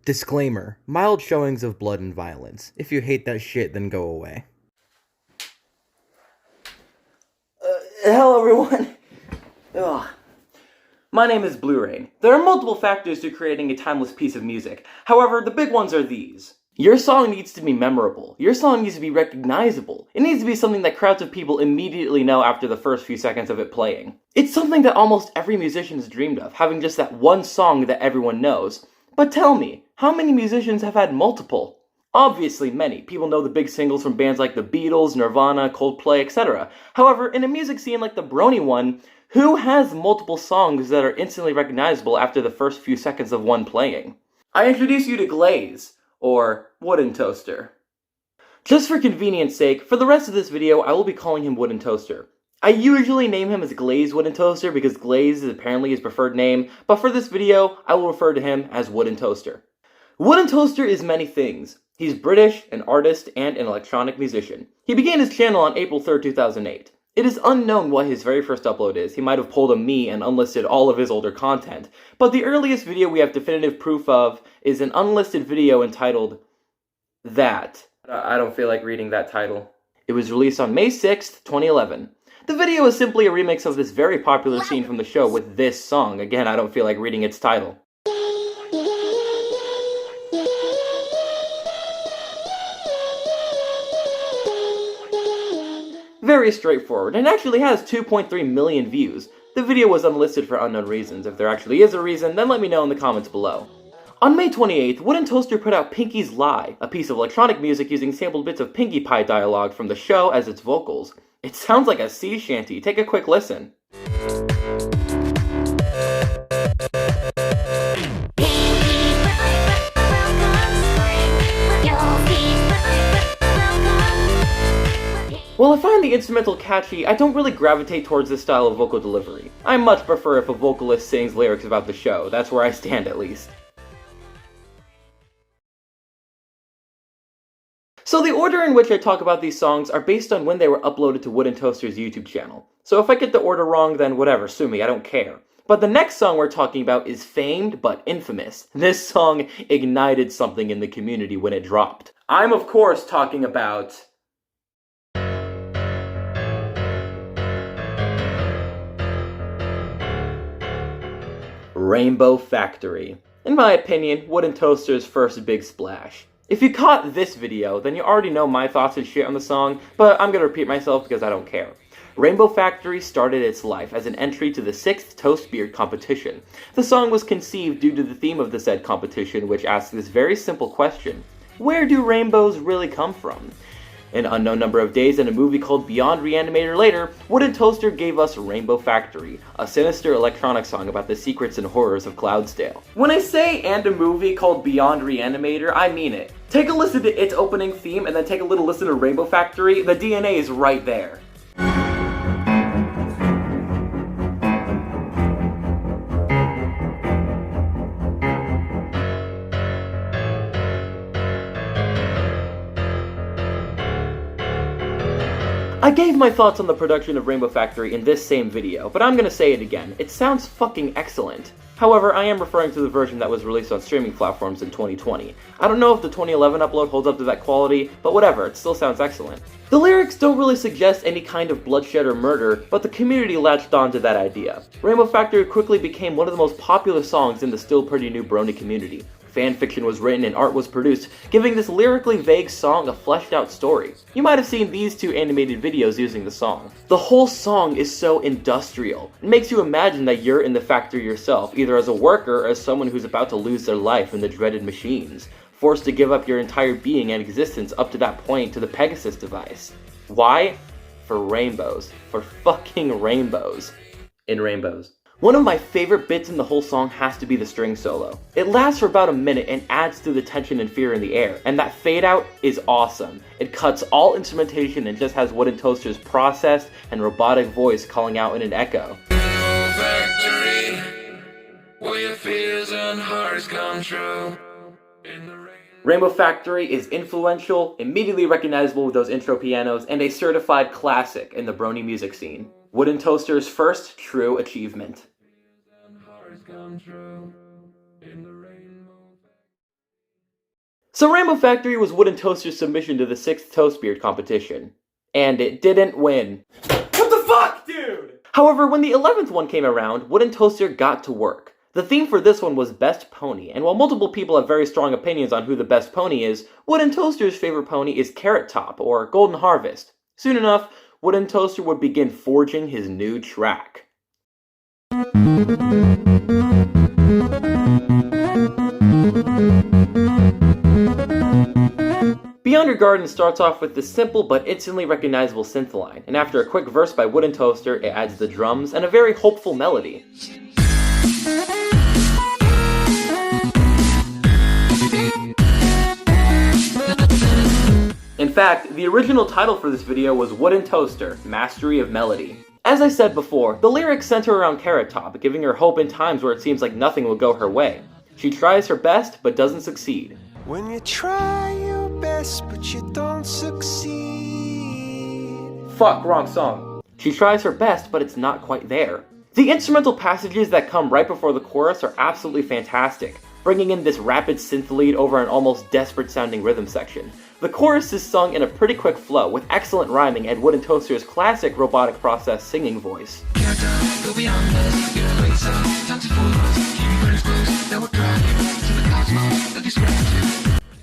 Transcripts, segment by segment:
Disclaimer, mild showings of blood and violence. If you hate that shit, then go away. Hello everyone! Ugh. My name is Blurain. There are multiple factors to creating a timeless piece of music. However, the big ones are these. Your song needs to be memorable. Your song needs to be recognizable. It needs to be something that crowds of people immediately know after the first few seconds of it playing. It's something that almost every musician has dreamed of, having just that one song that everyone knows. But tell me, how many musicians have had multiple? Obviously many. People know the big singles from bands like the Beatles, Nirvana, Coldplay, etc. However, in a music scene like the Brony one, who has multiple songs that are instantly recognizable after the first few seconds of one playing? I introduce you to Glaze, or WoodenToaster. Just for convenience sake, for the rest of this video, I will be calling him WoodenToaster. I usually name him as Glaze WoodenToaster because Glaze is apparently his preferred name, but for this video, I will refer to him as WoodenToaster. WoodenToaster is many things. He's British, an artist, and an electronic musician. He began his channel on April 3rd, 2008. It is unknown what his very first upload is. He might have pulled a me and unlisted all of his older content, but the earliest video we have definitive proof of is an unlisted video entitled That. I don't feel like reading that title. It was released on May 6th, 2011. The video is simply a remix of this very popular scene from the show with this song. Again, I don't feel like reading its title. Very straightforward, and actually has 2.3 million views. The video was unlisted for unknown reasons. If there actually is a reason, then let me know in the comments below. On May 28th, WoodenToaster put out Pinky's Lie, a piece of electronic music using sampled bits of Pinkie Pie dialogue from the show as its vocals. It sounds like a sea shanty. Take a quick listen. While I find the instrumental catchy, I don't really gravitate towards this style of vocal delivery. I much prefer if a vocalist sings lyrics about the show. That's where I stand at least. So the order in which I talk about these songs are based on when they were uploaded to WoodenToaster's YouTube channel. So if I get the order wrong, then whatever, sue me, I don't care. But the next song we're talking about is famed but infamous. This song ignited something in the community when it dropped. I'm of course talking about Rainbow Factory. In my opinion, WoodenToaster's first big splash. If you caught this video, then you already know my thoughts and shit on the song, but I'm gonna repeat myself because I don't care. Rainbow Factory started its life as an entry to the 6th Toast Beard competition. The song was conceived due to the theme of the said competition, which asks this very simple question: where do rainbows really come from? An unknown number of days and a movie called Beyond Reanimator later, WoodenToaster gave us Rainbow Factory, a sinister electronic song about the secrets and horrors of Cloudsdale. When I say and a movie called Beyond Reanimator, I mean it. Take a listen to its opening theme and then take a little listen to Rainbow Factory. The DNA is right there. I gave my thoughts on the production of Rainbow Factory in this same video, but I'm gonna say it again. It sounds fucking excellent. However, I am referring to the version that was released on streaming platforms in 2020. I don't know if the 2011 upload holds up to that quality, but whatever, it still sounds excellent. The lyrics don't really suggest any kind of bloodshed or murder, but the community latched on to that idea. Rainbow Factory quickly became one of the most popular songs in the still pretty new Brony community. Fanfiction was written and art was produced, giving this lyrically vague song a fleshed out story. You might have seen these two animated videos using the song. The whole song is so industrial. It makes you imagine that you're in the factory yourself, either as a worker or as someone who's about to lose their life in the dreaded machines, forced to give up your entire being and existence up to that point to the Pegasus device. Why? For rainbows. For fucking rainbows. In rainbows. One of my favorite bits in the whole song has to be the string solo. It lasts for about a minute and adds to the tension and fear in the air, and that fade out is awesome. It cuts all instrumentation and just has WoodenToaster's processed and robotic voice calling out in an echo. Factory, where your fears and hearts come true. Rainbow Factory is influential, immediately recognizable with those intro pianos, and a certified classic in the Brony music scene. WoodenToaster's first true achievement. So Rainbow Factory was WoodenToaster's submission to the 6th Toast Beard competition. And it didn't win. What the fuck, dude? However, when the 11th one came around, WoodenToaster got to work. The theme for this one was Best Pony, and while multiple people have very strong opinions on who the best pony is, WoodenToaster's favorite pony is Carrot Top, or Golden Harvest. Soon enough, WoodenToaster would begin forging his new track. Beyond Your Garden starts off with the simple but instantly recognizable synth line, and after a quick verse by WoodenToaster, it adds the drums and a very hopeful melody. In fact, the original title for this video was WoodenToaster, Mastery of Melody. As I said before, the lyrics center around Carrot Top, giving her hope in times where it seems like nothing will go her way. She tries her best, but doesn't succeed. When you try your best, but you don't succeed. Fuck, wrong song. She tries her best, but it's not quite there. The instrumental passages that come right before the chorus are absolutely fantastic, bringing in this rapid synth lead over an almost desperate sounding rhythm section. The chorus is sung in a pretty quick flow, with excellent rhyming and WoodenToaster's classic robotic process singing voice.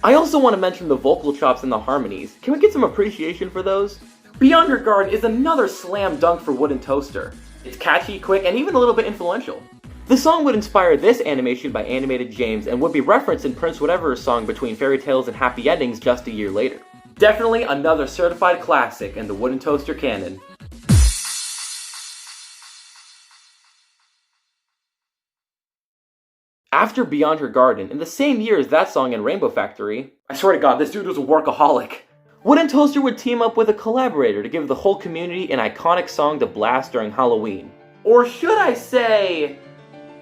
I also want to mention the vocal chops and the harmonies. Can we get some appreciation for those? Beyond Your Garden is another slam dunk for WoodenToaster. It's catchy, quick, and even a little bit influential. The song would inspire this animation by Animated James and would be referenced in Prince Whatever's song Between Fairy Tales and Happy Endings just a year later. Definitely another certified classic in the WoodenToaster canon. After Beyond Her Garden, in the same year as that song and Rainbow Factory, I swear to God, this dude was a workaholic. WoodenToaster would team up with a collaborator to give the whole community an iconic song to blast during Halloween. Or should I say,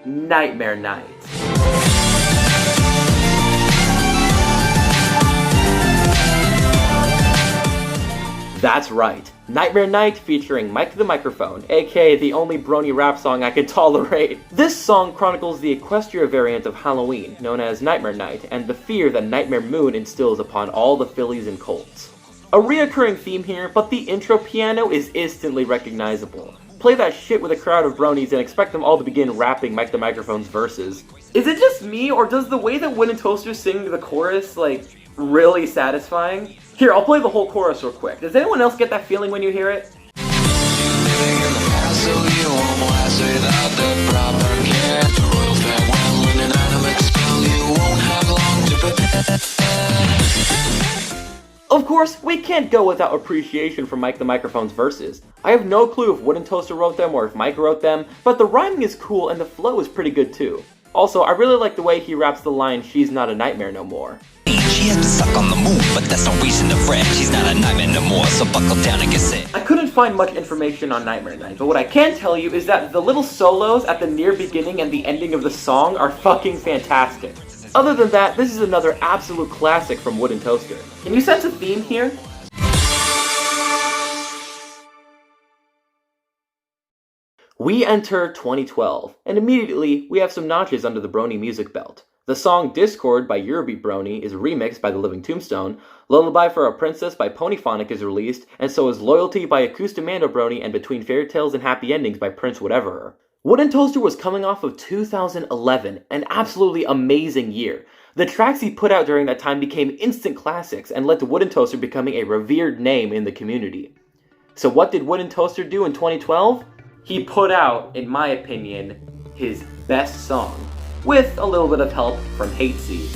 Nightmare Night. That's right, Nightmare Night featuring Mike the Microphone, aka the only Brony rap song I could tolerate. This song chronicles the Equestria variant of Halloween, known as Nightmare Night, and the fear that Nightmare Moon instills upon all the fillies and colts. A reoccurring theme here, but the intro piano is instantly recognizable. Play that shit with a crowd of bronies and expect them all to begin rapping Mike the Microphone's verses. Is it just me, or does the way that WoodenToaster sing the chorus, really satisfying? Here, I'll play the whole chorus real quick. Does anyone else get that feeling when you hear it? Of course, we can't go without appreciation for Mike the Microphone's verses. I have no clue if WoodenToaster wrote them or if Mike wrote them, but the rhyming is cool and the flow is pretty good too. Also, I really like the way he raps the line, "She's not a nightmare no more." She has been stuck on the move, but that's no reason to fret. She's not a nightmare no more, so buckle down and get set. I couldn't find much information on Nightmare Night, but what I can tell you is that the little solos at the near beginning and the ending of the song are fucking fantastic. Other than that, this is another absolute classic from WoodenToaster. Can you sense a theme here? We enter 2012, and immediately we have some notches under the Brony music belt. The song Discord by Eurobeat Brony is remixed by The Living Tombstone, Lullaby for a Princess by Ponyphonic is released, and so is Loyalty by Acoustamando Brony and Between Fairy Tales and Happy Endings by Prince Whatever. WoodenToaster was coming off of 2011, an absolutely amazing year. The tracks he put out during that time became instant classics and led to WoodenToaster becoming a revered name in the community. So what did WoodenToaster do in 2012? He put out, in my opinion, his best song, with a little bit of help from Hateseed.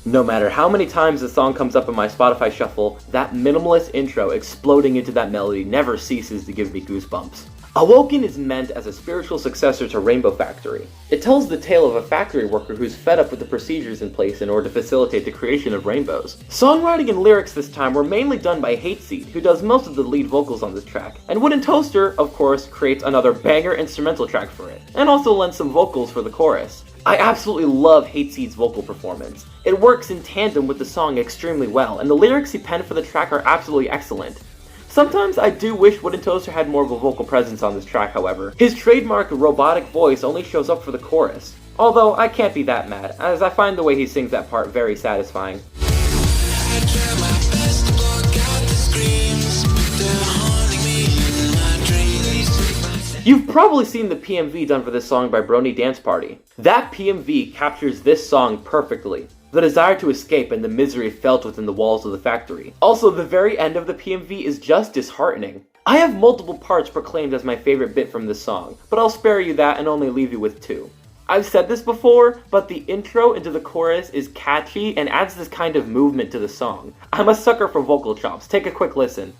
No matter how many times the song comes up in my Spotify shuffle, that minimalist intro exploding into that melody never ceases to give me goosebumps. Awoken is meant as a spiritual successor to Rainbow Factory. It tells the tale of a factory worker who's fed up with the procedures in place in order to facilitate the creation of rainbows. Songwriting and lyrics this time were mainly done by Hateseed, who does most of the lead vocals on this track, and WoodenToaster, of course, creates another banger instrumental track for it, and also lends some vocals for the chorus. I absolutely love Hateseed's vocal performance. It works in tandem with the song extremely well, and the lyrics he penned for the track are absolutely excellent. Sometimes I do wish WoodenToaster had more of a vocal presence on this track, however. His trademark robotic voice only shows up for the chorus. Although, I can't be that mad, as I find the way he sings that part very satisfying. You've probably seen the PMV done for this song by Brony Dance Party. That PMV captures this song perfectly. The desire to escape and the misery felt within the walls of the factory. Also, the very end of the PMV is just disheartening. I have multiple parts proclaimed as my favorite bit from this song, but I'll spare you that and only leave you with two. I've said this before, but the intro into the chorus is catchy and adds this kind of movement to the song. I'm a sucker for vocal chops. Take a quick listen.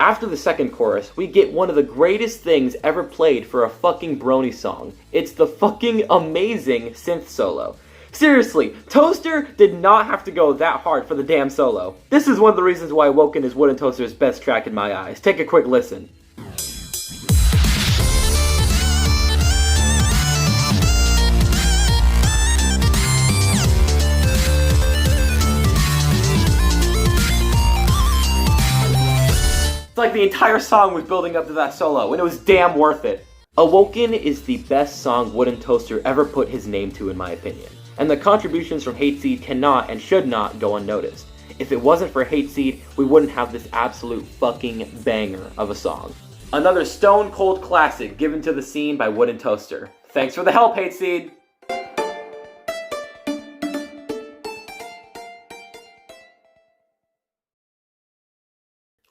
After the second chorus, we get one of the greatest things ever played for a fucking Brony song. It's the fucking amazing synth solo. Seriously, Toaster did not have to go that hard for the damn solo. This is one of the reasons why Awoken is WoodenToaster's best track in my eyes. Take a quick listen. It's like the entire song was building up to that solo, and it was damn worth it. Awoken is the best song WoodenToaster ever put his name to, in my opinion, and the contributions from Hateseed cannot and should not go unnoticed. If it wasn't for Hateseed, we wouldn't have this absolute fucking banger of a song. Another stone cold classic given to the scene by WoodenToaster. Thanks for the help, Hateseed!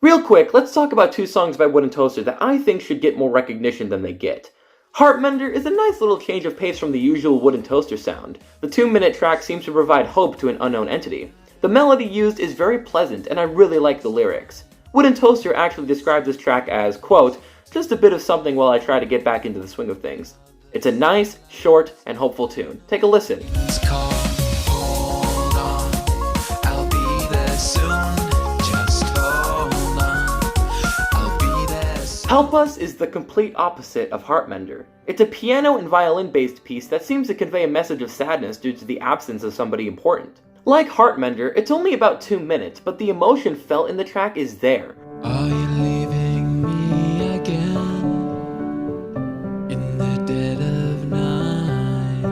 Real quick, let's talk about two songs by WoodenToaster that I think should get more recognition than they get. Heartmender is a nice little change of pace from the usual WoodenToaster sound. The 2-minute track seems to provide hope to an unknown entity. The melody used is very pleasant, and I really like the lyrics. WoodenToaster actually describes this track as, quote, just a bit of something while I try to get back into the swing of things. It's a nice, short, and hopeful tune. Take a listen. Help Us is the complete opposite of Heartmender. It's a piano and violin-based piece that seems to convey a message of sadness due to the absence of somebody important. Like Heartmender, it's only about 2 minutes, but the emotion felt in the track is there. Are you leaving me again in the dead of night?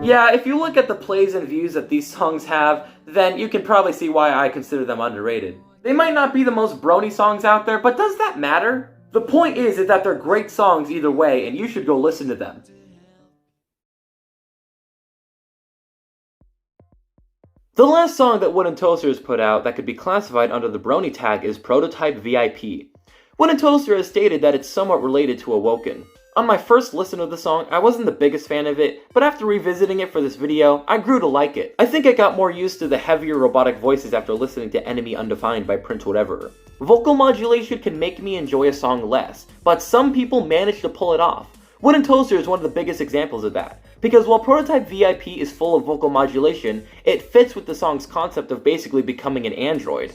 Yeah, if you look at the plays and views that these songs have, then you can probably see why I consider them underrated. They might not be the most Brony songs out there, but does that matter? The point is that they're great songs either way, and you should go listen to them. The last song that WoodenToaster has put out that could be classified under the Brony tag is Prototype VIP. WoodenToaster has stated that it's somewhat related to Awoken. On my first listen of the song, I wasn't the biggest fan of it, but after revisiting it for this video, I grew to like it. I think I got more used to the heavier robotic voices after listening to Enemy Undefined by Prince Whatever. Vocal modulation can make me enjoy a song less, but some people manage to pull it off. WoodenToaster is one of the biggest examples of that, because while Prototype VIP is full of vocal modulation, it fits with the song's concept of basically becoming an android.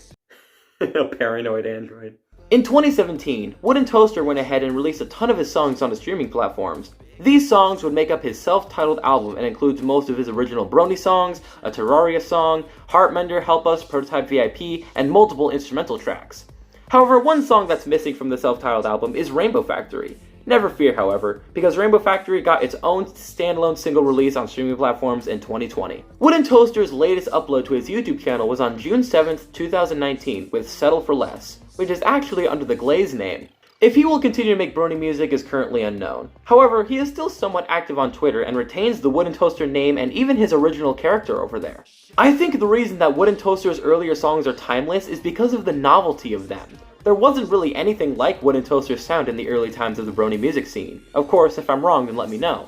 A paranoid android. In 2017, WoodenToaster went ahead and released a ton of his songs on the streaming platforms. These songs would make up his self-titled album and includes most of his original Brony songs, a Terraria song, Heartmender, Help Us, Prototype VIP, and multiple instrumental tracks. However, one song that's missing from the self-titled album is Rainbow Factory. Never fear, however, because Rainbow Factory got its own standalone single release on streaming platforms in 2020. WoodenToaster's latest upload to his YouTube channel was on June 7th, 2019 with Settle for Less, which is actually under the Glaze name. If he will continue to make Brony music is currently unknown. However, he is still somewhat active on Twitter and retains the WoodenToaster name and even his original character over there. I think the reason that WoodenToaster's earlier songs are timeless is because of the novelty of them. There wasn't really anything like WoodenToaster's sound in the early times of the Brony music scene. Of course, if I'm wrong, then let me know.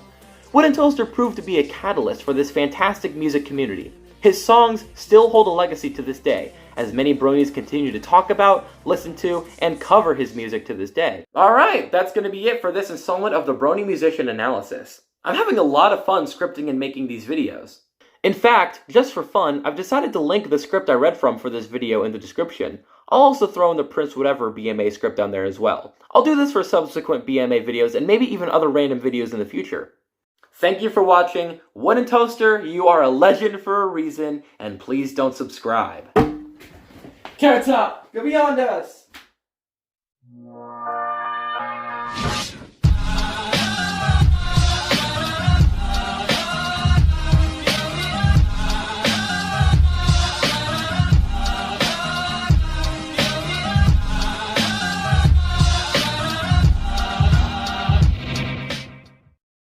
WoodenToaster proved to be a catalyst for this fantastic music community. His songs still hold a legacy to this day, as many Bronies continue to talk about, listen to, and cover his music to this day. Alright, that's going to be it for this installment of the Brony Musician Analysis. I'm having a lot of fun scripting and making these videos. In fact, just for fun, I've decided to link the script I read from for this video in the description. I'll also throw in the Prince Whatever BMA script down there as well. I'll do this for subsequent BMA videos and maybe even other random videos in the future. Thank you for watching. WoodenToaster, you are a legend for a reason, and please don't subscribe. Carrot Top, go beyond us!